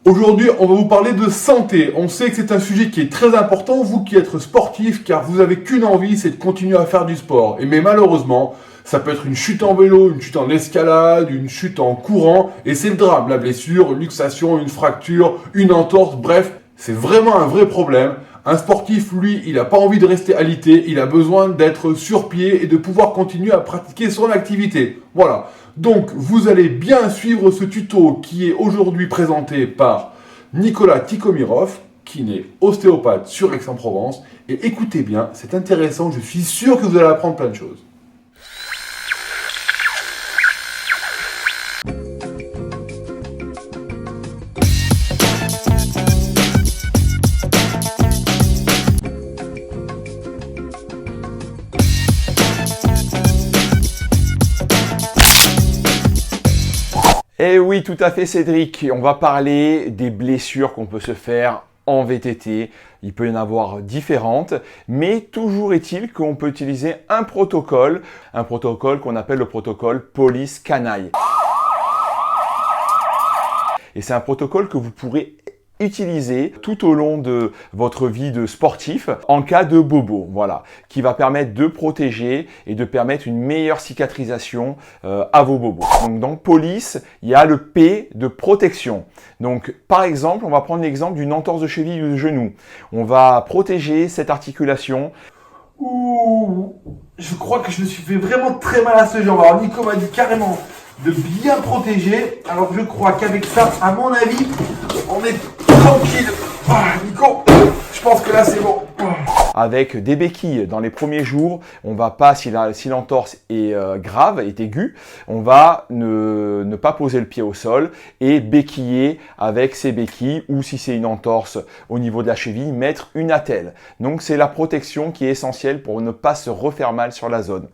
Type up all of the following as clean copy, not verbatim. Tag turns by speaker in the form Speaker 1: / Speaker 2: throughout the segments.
Speaker 1: Aujourd'hui, on va vous parler de santé. On sait que c'est un sujet qui est très important, vous qui êtes sportif, car vous avez qu'une envie, c'est de continuer à faire du sport. Mais malheureusement, ça peut être une chute en vélo, une chute en escalade, une chute en courant, et c'est le drame, la blessure, une luxation, une fracture, une entorse, bref, c'est vraiment un vrai problème. Un sportif, lui, il n'a pas envie de rester alité, il a besoin d'être sur pied et de pouvoir continuer à pratiquer son activité. Voilà. Donc, vous allez bien suivre ce tuto qui est aujourd'hui présenté par Nicolas Tikhomirov, kiné ostéopathe sur Aix-en-Provence. Et écoutez bien, c'est intéressant, je suis sûr que vous allez apprendre plein de choses.
Speaker 2: Eh oui, tout à fait Cédric, on va parler des blessures qu'on peut se faire en VTT. Il peut y en avoir différentes, mais toujours est-il qu'on peut utiliser un protocole qu'on appelle le protocole police canaille. Et c'est un protocole que vous pourrez utiliser tout au long de votre vie de sportif en cas de bobo, voilà, qui va permettre de protéger et de permettre une meilleure cicatrisation à vos bobos. Donc dans police, il y a le P de protection. Donc par exemple, on va prendre l'exemple d'une entorse de cheville ou de genou. On va protéger cette articulation.
Speaker 1: Ouh, je crois que je me suis fait vraiment très mal à ce jambe. Alors Nico m'a dit carrément de bien protéger. Alors je crois qu'avec ça, à mon avis, on est tranquille. Nico, je pense que là c'est bon.
Speaker 2: Avec des béquilles dans les premiers jours, on va pas, si l'entorse est grave, est aiguë, on va ne pas poser le pied au sol et béquiller avec ces béquilles, ou si c'est une entorse au niveau de la cheville, mettre une attelle. Donc c'est la protection qui est essentielle pour ne pas se refaire mal sur la zone.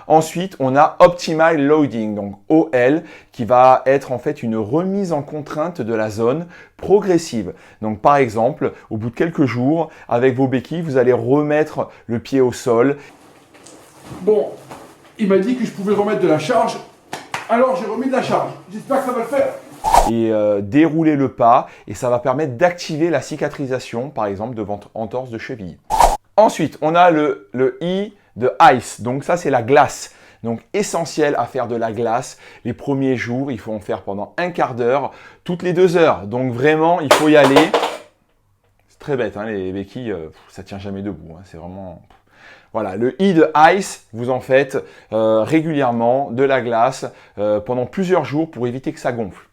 Speaker 2: Ensuite, on a Optimal Loading, donc OL, qui va être en fait une remise en contrainte de la zone progressive. Donc par exemple, au bout de quelques jours, avec vos béquilles, vous allez remettre le pied au sol.
Speaker 1: Bon, il m'a dit que je pouvais remettre de la charge, alors j'ai remis de la charge. J'espère que ça va le faire.
Speaker 2: Et dérouler le pas, et ça va permettre d'activer la cicatrisation, par exemple, de votre entorse de cheville. Ensuite, on a le I de Ice, donc ça c'est la glace. Donc essentiel à faire de la glace. Les premiers jours, il faut en faire pendant un quart d'heure, toutes les 2 heures. Donc vraiment, il faut y aller. C'est très bête, hein, les béquilles, ça tient jamais debout. Hein, c'est vraiment... Voilà, le I de Ice, vous en faites régulièrement de la glace pendant plusieurs jours pour éviter que ça gonfle.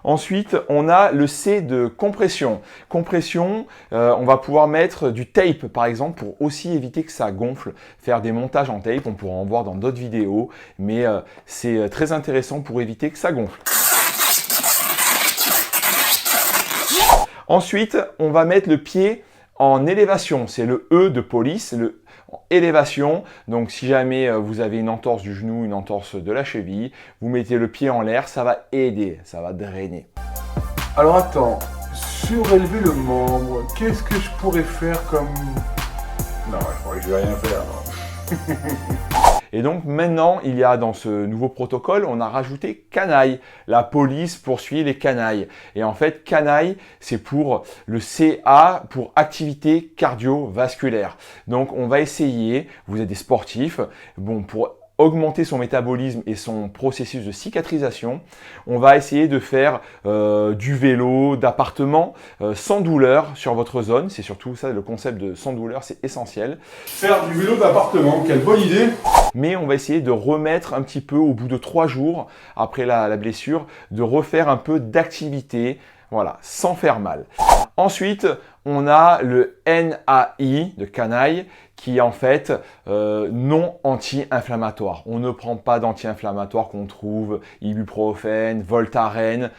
Speaker 2: Ensuite, on a le C de compression. Compression, on va pouvoir mettre du tape, par exemple, pour aussi éviter que ça gonfle. Faire des montages en tape, on pourra en voir dans d'autres vidéos, mais c'est très intéressant pour éviter que ça gonfle. Ensuite, on va mettre le pied en élévation. C'est le E de police, le élévation. Donc si jamais vous avez une entorse du genou, une entorse de la cheville, vous mettez le pied en l'air, ça va aider, ça va drainer.
Speaker 1: Alors attends, surélever le membre, qu'est-ce que je pourrais faire comme... Non, je crois que je vais rien faire.
Speaker 2: Et donc maintenant, il y a dans ce nouveau protocole, on a rajouté canaille. La police poursuit les canailles. Et en fait, canaille, c'est pour le CA, pour activité cardiovasculaire. Donc on va essayer, vous êtes des sportifs, bon, pour augmenter son métabolisme et son processus de cicatrisation, on va essayer de faire du vélo, d'appartement, sans douleur sur votre zone. C'est surtout ça, le concept de sans douleur, c'est essentiel.
Speaker 1: Faire du vélo d'appartement, quelle bonne idée!
Speaker 2: Mais on va essayer de remettre un petit peu, au bout de 3 jours, après la blessure, de refaire un peu d'activité, voilà, sans faire mal. Ensuite, on a le NAI de canaille qui est en fait non anti-inflammatoire. On ne prend pas d'anti-inflammatoire qu'on trouve ibuprofène, Voltaren.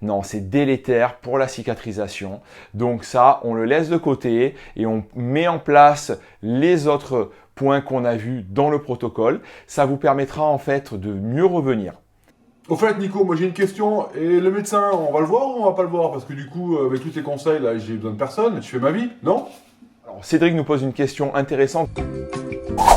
Speaker 2: Non, c'est délétère pour la cicatrisation. Donc ça, on le laisse de côté et on met en place les autres points qu'on a vus dans le protocole. Ça vous permettra en fait de mieux revenir.
Speaker 1: Au fait, Nico, moi j'ai une question. Et le médecin, on va le voir ou on va pas le voir? Parce que du coup, avec tous tes conseils, là, j'ai besoin de personne. Je fais ma vie, non?
Speaker 2: Alors, Cédric nous pose une question intéressante.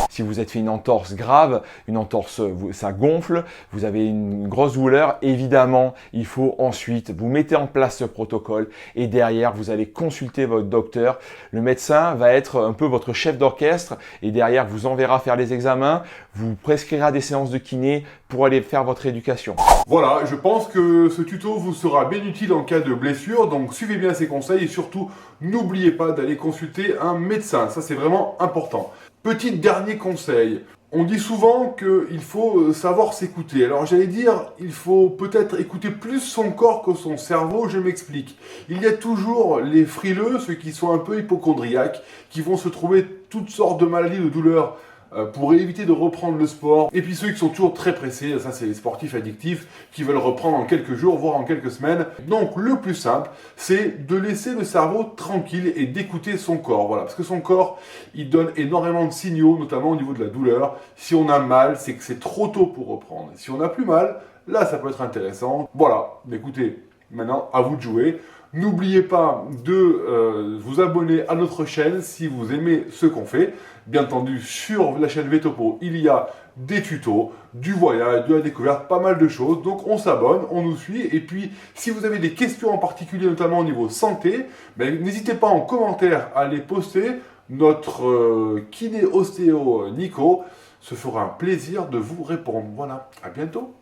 Speaker 2: Si vous êtes fait une entorse grave, une entorse, ça gonfle, vous avez une grosse douleur, évidemment, il faut ensuite, vous mettez en place ce protocole et derrière, vous allez consulter votre docteur. Le médecin va être un peu votre chef d'orchestre et derrière, vous enverra faire les examens, vous prescrira des séances de kiné pour aller faire votre éducation.
Speaker 1: Voilà, je pense que ce tuto vous sera bien utile en cas de blessure, donc suivez bien ces conseils et surtout, n'oubliez pas d'aller consulter un médecin, ça c'est vraiment important. Petit dernier conseil, on dit souvent qu'il faut savoir s'écouter. Alors j'allais dire, il faut peut-être écouter plus son corps que son cerveau, je m'explique. Il y a toujours les frileux, ceux qui sont un peu hypocondriaques, qui vont se trouver toutes sortes de maladies, de douleurs pour éviter de reprendre le sport. Et puis ceux qui sont toujours très pressés, ça c'est les sportifs addictifs, qui veulent reprendre en quelques jours, voire en quelques semaines. Donc le plus simple, c'est de laisser le cerveau tranquille et d'écouter son corps. Voilà, parce que son corps, il donne énormément de signaux, notamment au niveau de la douleur. Si on a mal, c'est que c'est trop tôt pour reprendre. Si on n'a plus mal, là ça peut être intéressant. Voilà, écoutez, maintenant à vous de jouer. N'oubliez pas de vous abonner à notre chaîne si vous aimez ce qu'on fait. Bien entendu, sur la chaîne Vetopo, il y a des tutos, du voyage, de la découverte, pas mal de choses. Donc on s'abonne, on nous suit. Et puis, si vous avez des questions en particulier, notamment au niveau santé, ben, n'hésitez pas en commentaire à les poster. Notre kiné ostéo Nico se fera un plaisir de vous répondre. Voilà, à bientôt.